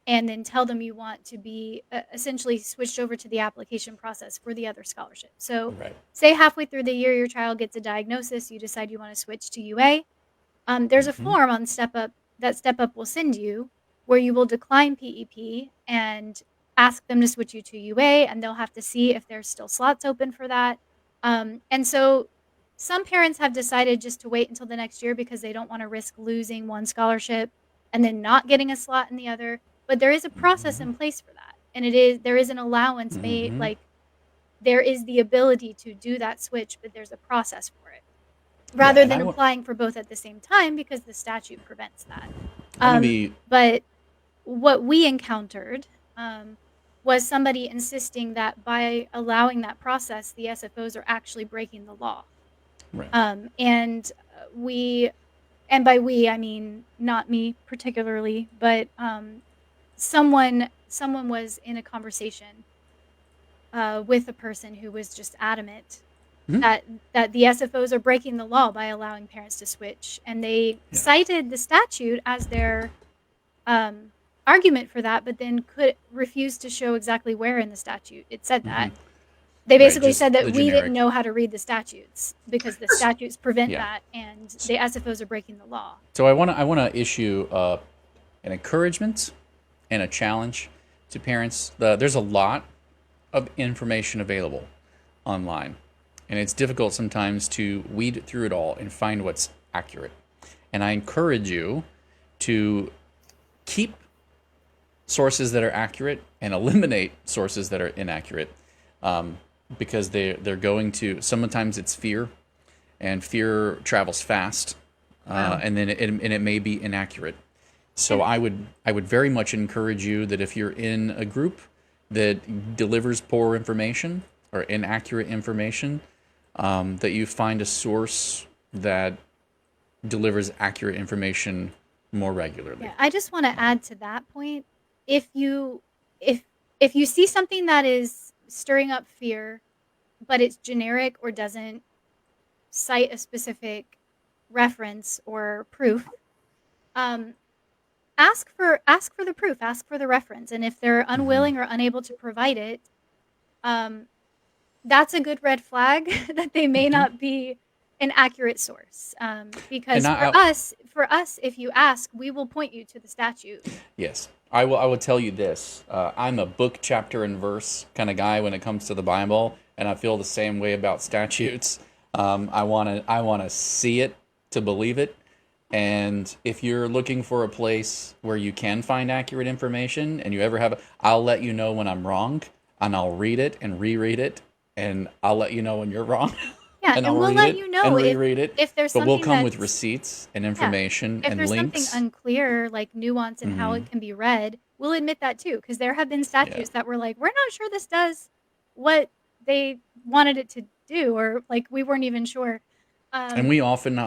C: and then tell them you want to be essentially switched over to the application process for the other scholarship. So, say halfway through the year your child gets a diagnosis, you decide you want to switch to UA. There's a form on Step Up that Step Up will send you where you will decline PEP and ask them to switch you to UA, and they'll have to see if there's still slots open for that. And so some parents have decided just to wait until the next year because they don't want to risk losing one scholarship and then not getting a slot in the other. But there is a process in place for that. And there is an allowance made, like there is the ability to do that switch, but there's a process for it. Rather than applying for both at the same time because the statute prevents that. But what we encountered was somebody insisting that by allowing that process, the SFOs are actually breaking the law. And by we, I mean not me particularly, but someone was in a conversation with a person who was just adamant that the SFOs are breaking the law by allowing parents to switch, and they cited the statute as their argument for that, but then could refuse to show exactly where in the statute it said that. They basically said that we didn't know how to read the statutes because the statutes prevent that, and the SFOs are breaking the law.
A: So I want to issue an encouragement and a challenge to parents. There's a lot of information available online, and it's difficult sometimes to weed through it all and find what's accurate. And I encourage you to keep sources that are accurate and eliminate sources that are inaccurate, because they're going to, sometimes it's fear, and fear travels fast, and then it may be inaccurate. So I would very much encourage you that if you're in a group that delivers poor information or inaccurate information, that you find a source that delivers accurate information more regularly.
C: Yeah, I just want to add to that point. If you see something that is stirring up fear, but it's generic or doesn't cite a specific reference or proof, ask for the proof, ask for the reference, and if they're unwilling or unable to provide it, that's a good red flag that they may not be an accurate source. Because for us, if you ask, we will point you to the statute.
A: Yes. I will tell you this. I'm a book, chapter, and verse kind of guy when it comes to the Bible, and I feel the same way about statutes. I want to see it to believe it. And if you're looking for a place where you can find accurate information, and you ever have, I'll let you know when I'm wrong, and I'll read it and reread it, and I'll let you know when you're wrong.
C: Yeah, and we'll let you know if there's something.
A: But we'll come with receipts and information and links.
C: If there's something unclear, like nuance in how it can be read, we'll admit that too, because there have been statutes that were like, we're not sure this does what they wanted it to do, or like we weren't even sure.
A: And we often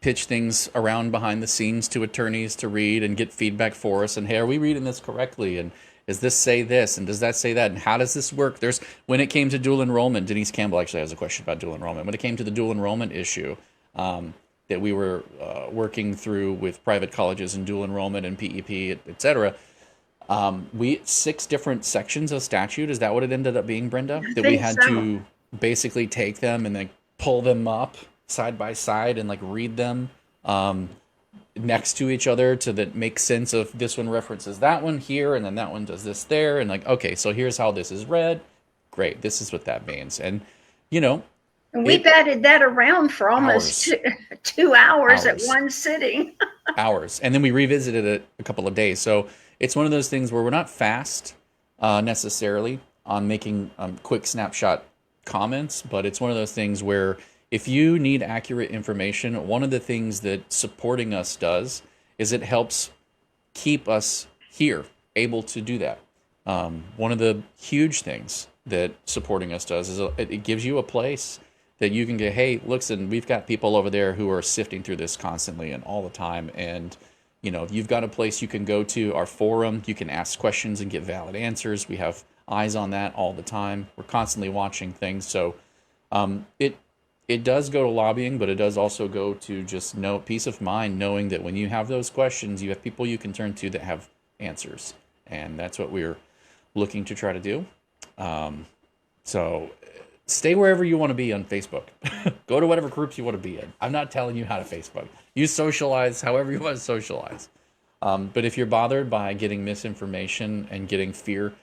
A: pitch things around behind the scenes to attorneys to read and get feedback for us. And hey, are we reading this correctly? And does this say this? And does that say that? And how does this work? When it came to dual enrollment, Denise Campbell actually has a question about dual enrollment. When it came to the dual enrollment issue that we were working through with private colleges and dual enrollment and PEP, et cetera, 6 different sections of statute. Is that what it ended up being, Brenda? That we had to basically take them and then pull them up side by side and like read them. next to each other to that make sense of this one references that one here, and then that one does this there, and like, okay, so here's how this is read. Great, this is what that means. And
B: and we batted that around for almost
A: hours.
B: 2 hours at one sitting.
A: Hours. And then we revisited it a couple of days. So it's one of those things where we're not fast necessarily on making quick snapshot comments, but it's one of those things where if you need accurate information, one of the things that supporting us does is it helps keep us here, able to do that. One of the huge things that supporting us does is it gives you a place that you can go, hey, listen, we've got people over there who are sifting through this constantly and all the time. And, you've got a place you can go to, our forum. You can ask questions and get valid answers. We have eyes on that all the time. We're constantly watching things. So it does go to lobbying, but it does also go to just peace of mind, knowing that when you have those questions, you have people you can turn to that have answers. And that's what we're looking to try to do. So stay wherever you want to be on Facebook. Go to whatever groups you want to be in. I'm not telling you how to Facebook. You socialize however you want to socialize. But if you're bothered by getting misinformation and getting fear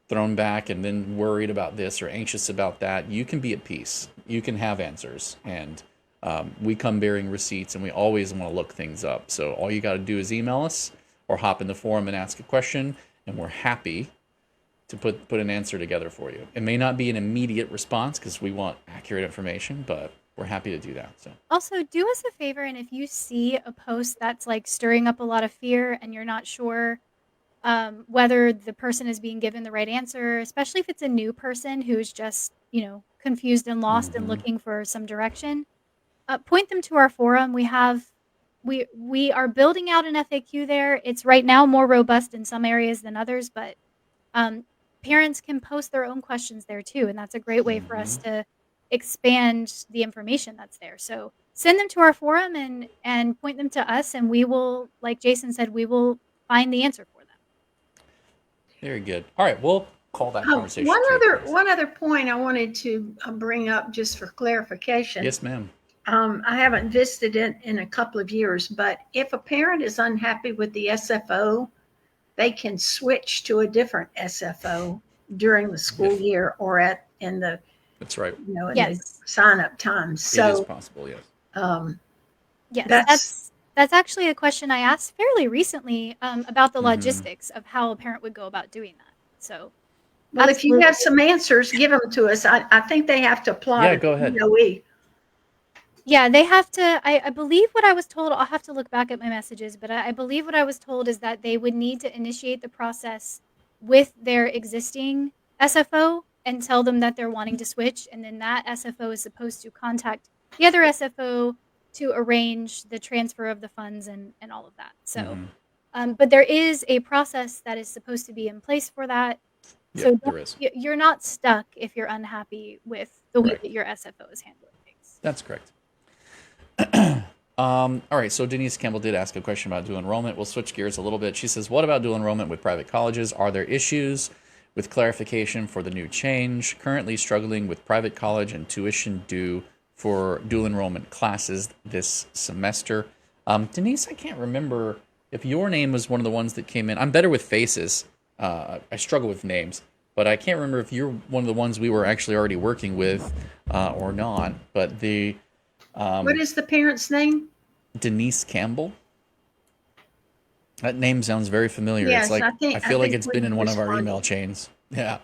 A: thrown back and then worried about this or anxious about that, you can be at peace. You can have answers. And we come bearing receipts, and we always want to look things up. So all you got to do is email us or hop in the forum and ask a question, and we're happy to put an answer together for you. It may not be an immediate response because we want accurate information, but we're happy to do that. So
C: Also, do us a favor, and if you see a post that's like stirring up a lot of fear and you're not sure whether the person is being given the right answer, especially if it's a new person who's just, confused and lost and looking for some direction, point them to our forum. We are building out an FAQ there. It's right now more robust in some areas than others, but parents can post their own questions there too, and that's a great way for us to expand the information that's there. So send them to our forum and point them to us, and we will, like Jason said, we will find the answer for them.
A: Very good. All right, we'll call that conversation.
B: One other point I wanted to bring up just for clarification.
A: Yes, ma'am.
B: I haven't visited it in a couple of years, but if a parent is unhappy with the SFO, they can switch to a different SFO during the school year or in the
A: that's right.
B: The sign up times. So
A: it is possible, yes.
C: Yes, that's actually a question I asked fairly recently about the logistics of how a parent would go about doing that. So,
B: well, if you have some answers, give them to us. I think they have to apply.
A: Yeah, go ahead.
B: DOE.
C: Yeah, they have to. I believe what I was told. I'll have to look back at my messages, but I believe what I was told is that they would need to initiate the process with their existing SFO and tell them that they're wanting to switch, and then that SFO is supposed to contact the other SFO to arrange the transfer of the funds and all of that. So, but there is a process that is supposed to be in place for that.
A: Yeah,
C: so you're not stuck if you're unhappy with the way that your SFO is handling things.
A: That's correct. All right, so Denise Campbell did ask a question about dual enrollment. We'll switch gears a little bit. She says, what about dual enrollment with private colleges? Are there issues with clarification for the new change? Currently struggling with private college and tuition due for dual enrollment classes this semester. Denise, I can't remember if your name was one of the ones that came in. I'm better with faces. I struggle with names, but I can't remember if you're one of the ones we were actually already working with or not. But
B: what is the parent's name?
A: Denise Campbell. That name sounds very familiar.
B: Yes,
A: it's like I feel like it's been in one of our email chains. Yeah.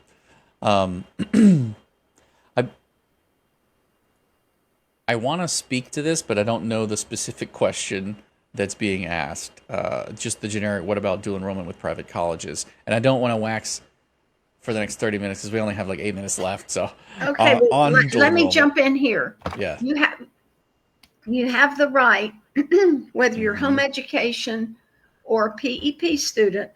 A: I want to speak to this, but I don't know the specific question that's being asked. Just the generic, what about dual enrollment with private colleges? And I don't want to wax for the next 30 minutes because we only have like 8 minutes left. So
B: okay, let me jump in here.
A: Yeah.
B: You have the right, whether you're home education or a PEP student,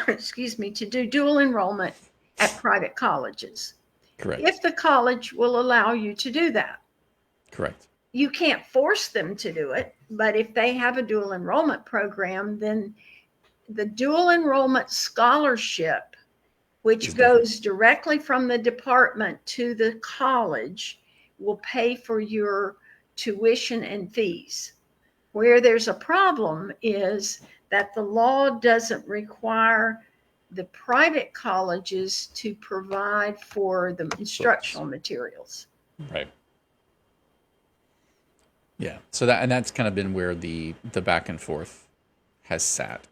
B: excuse me, to do dual enrollment at private colleges.
A: Correct.
B: If the college will allow you to do that.
A: Correct.
B: You can't force them to do it, but if they have a dual enrollment program, then the dual enrollment scholarship, which goes directly from the department to the college, will pay for your tuition and fees. Where there's a problem is that the law doesn't require the private colleges to provide for the instructional materials.
A: Right. Yeah. So that's kind of been where the back and forth has sat.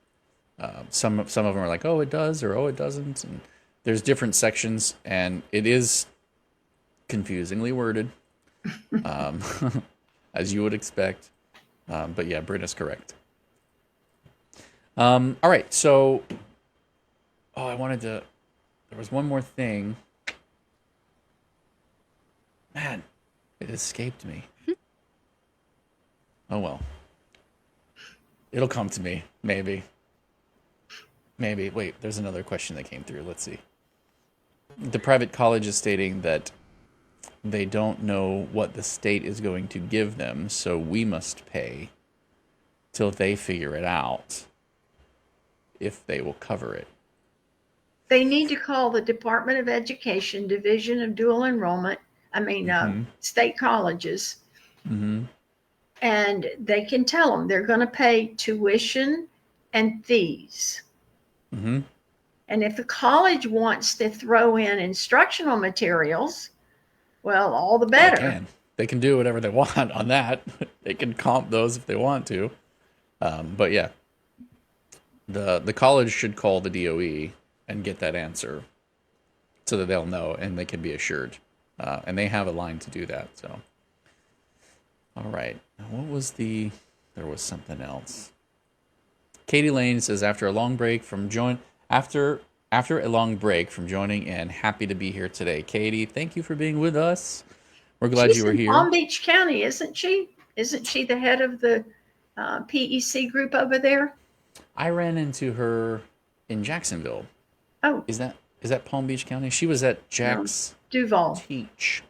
A: Some of them are like, oh, it does, or oh, it doesn't, and there's different sections, and it is confusingly worded, as you would expect. But yeah, Brenda's correct. All right, so there was one more thing. Man, it escaped me. Oh well. It'll come to me, maybe. Wait, there's another question that came through. Let's see. The private college is stating that they don't know what the state is going to give them, so we must pay till they figure it out if they will cover it.
B: They need to call the Department of Education, Division of Dual Enrollment, state colleges, and they can tell them they're going to pay tuition and fees.
A: Mm-hmm.
B: And if the college wants to throw in instructional materials, well, all the better.
A: They can do whatever they want on that. They can comp those if they want to. But yeah, the college should call the DOE and get that answer so that they'll know and they can be assured. And they have a line to do that. So, all right. Now, there was something else. Katie Lane says, after a long break from joining in, happy to be here today. Katie, thank you for being with us. We're glad you were here.
B: Palm Beach County, isn't she? Isn't she the head of the PEC group over there?
A: I ran into her in Jacksonville.
B: Oh,
A: is that Palm Beach County? She was at Jack's
B: Duval.
A: Teach.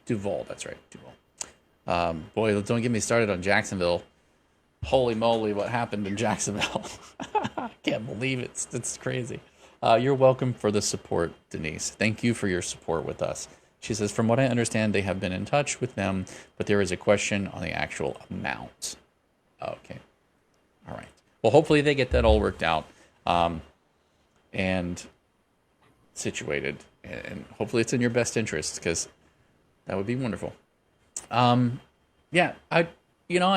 A: Duval, that's right, Duval. Boy, don't get me started on Jacksonville. Holy moly, what happened in Jacksonville. I can't believe it. It's crazy. You're welcome for the support, Denise. Thank you for your support with us. She says, from what I understand, they have been in touch with them, but there is a question on the actual amount. Okay. All right. Well, hopefully they get that all worked out and situated. And hopefully it's in your best interest, because that would be wonderful. Yeah, I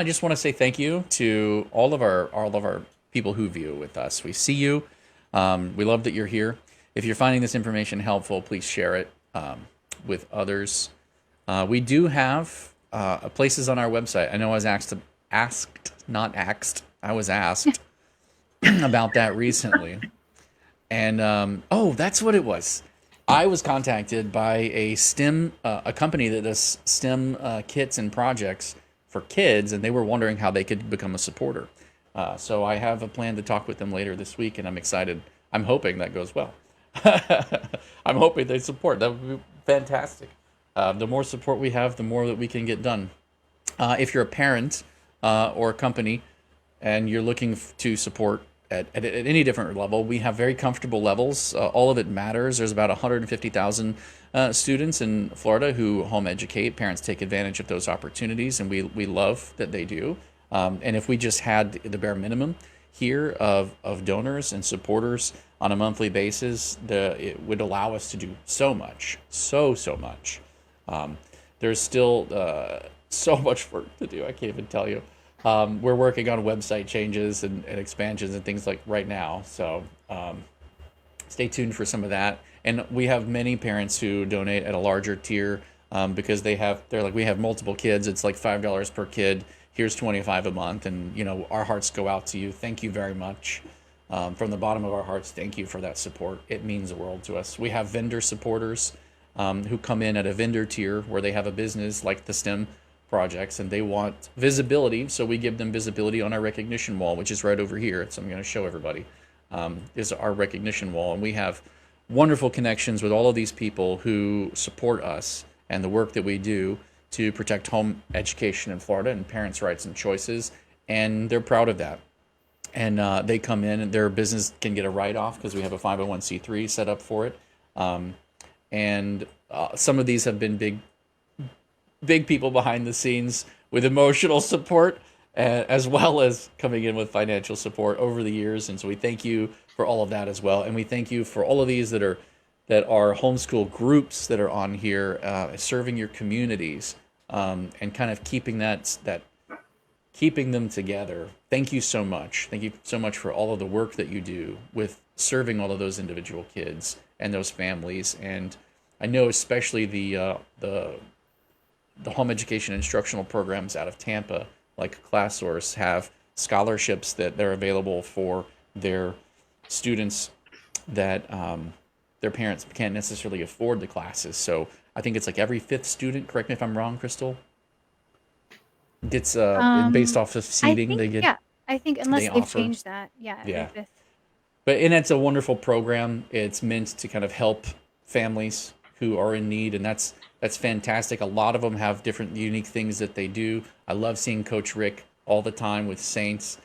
A: just want to say thank you to all of our people who view with us. We see you. We love that you're here. If you're finding this information helpful, please share it with others. We do have places on our website. I know I was asked about that recently. And that's what it was. I was contacted by a company that does STEM kits and projects for kids, and they were wondering how they could become a supporter. So I have a plan to talk with them later this week, and I'm excited. I'm hoping that goes well. I'm hoping they support. That would be fantastic. The more support we have, the more that we can get done. If you're a parent or a company and you're looking to support at any different level, we have very comfortable levels. All of it matters. There's about 150,000 students in Florida who home educate. Parents take advantage of those opportunities, and we love that they do. And if we just had the bare minimum here of donors and supporters on a monthly basis, it would allow us to do so much, so much. There's still so much work to do. I can't even tell you. We're working on website changes and expansions and things like right now. So stay tuned for some of that. And we have many parents who donate at a larger tier because they're like, we have multiple kids. It's like $5 per kid. Here's $25 a month. And, our hearts go out to you. Thank you very much. From the bottom of our hearts, thank you for that support. It means the world to us. We have vendor supporters who come in at a vendor tier where they have a business like the STEM projects, and they want visibility, so we give them visibility on our recognition wall, which is right over here. So I'm going to show everybody is our recognition wall, and we have wonderful connections with all of these people who support us and the work that we do to protect home education in Florida and parents' rights and choices, and they're proud of that. And they come in, and their business can get a write-off because we have a 501c3 set up for it. And some of these have been big people behind the scenes with emotional support. as well as coming in with financial support over the years. And so we thank you for all of that as well. And we thank you for all of these that are homeschool groups that are on here, serving your communities, and kind of keeping keeping them together. Thank you so much. Thank you so much for all of the work that you do with serving all of those individual kids and those families. And I know especially the home education instructional programs out of Tampa, like ClassSource, have scholarships that they're available for their students that their parents can't necessarily afford the classes. So I think it's like every fifth student, correct me if I'm wrong, Crystal, gets based off of seating.
C: I think unless they've
A: offer.
C: changed that. Yeah.
A: Yeah. And it's a wonderful program. It's meant to kind of help families who are in need, and that's fantastic. A lot of them have different unique things that they do. I love seeing Coach Rick all the time with Saints.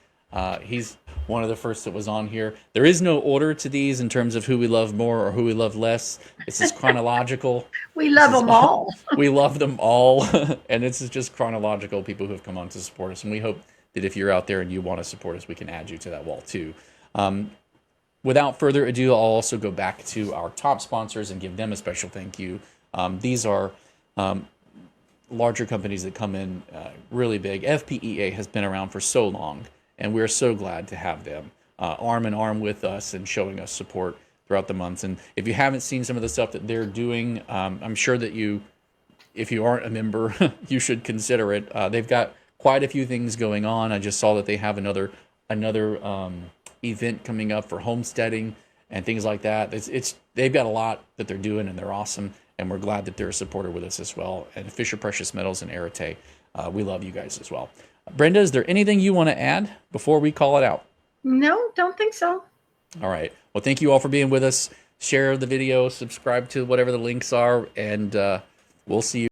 A: He's one of the first that was on here. There is no order to these in terms of who we love more or who we love less. It's just chronological.
B: We love them all.
A: We love them all. And this is just chronological, people who have come on to support us. And we hope that if you're out there and you want to support us, we can add you to that wall too. Without further ado, I'll also go back to our top sponsors and give them a special thank you. These are larger companies that come in really big. FPEA has been around for so long, and we're so glad to have them arm in arm with us and showing us support throughout the months. And if you haven't seen some of the stuff that they're doing, I'm sure that if you aren't a member, you should consider it. They've got quite a few things going on. I just saw that they have another event coming up for homesteading and things like that. They've got a lot that they're doing, and they're awesome. And we're glad that they're a supporter with us as well. And Fisher Precious Metals and Arete, we love you guys as well. Brenda, is there anything you want to add before we call it out?
B: No, don't think so.
A: All right. Well, thank you all for being with us. Share the video, subscribe to whatever the links are, and we'll see you.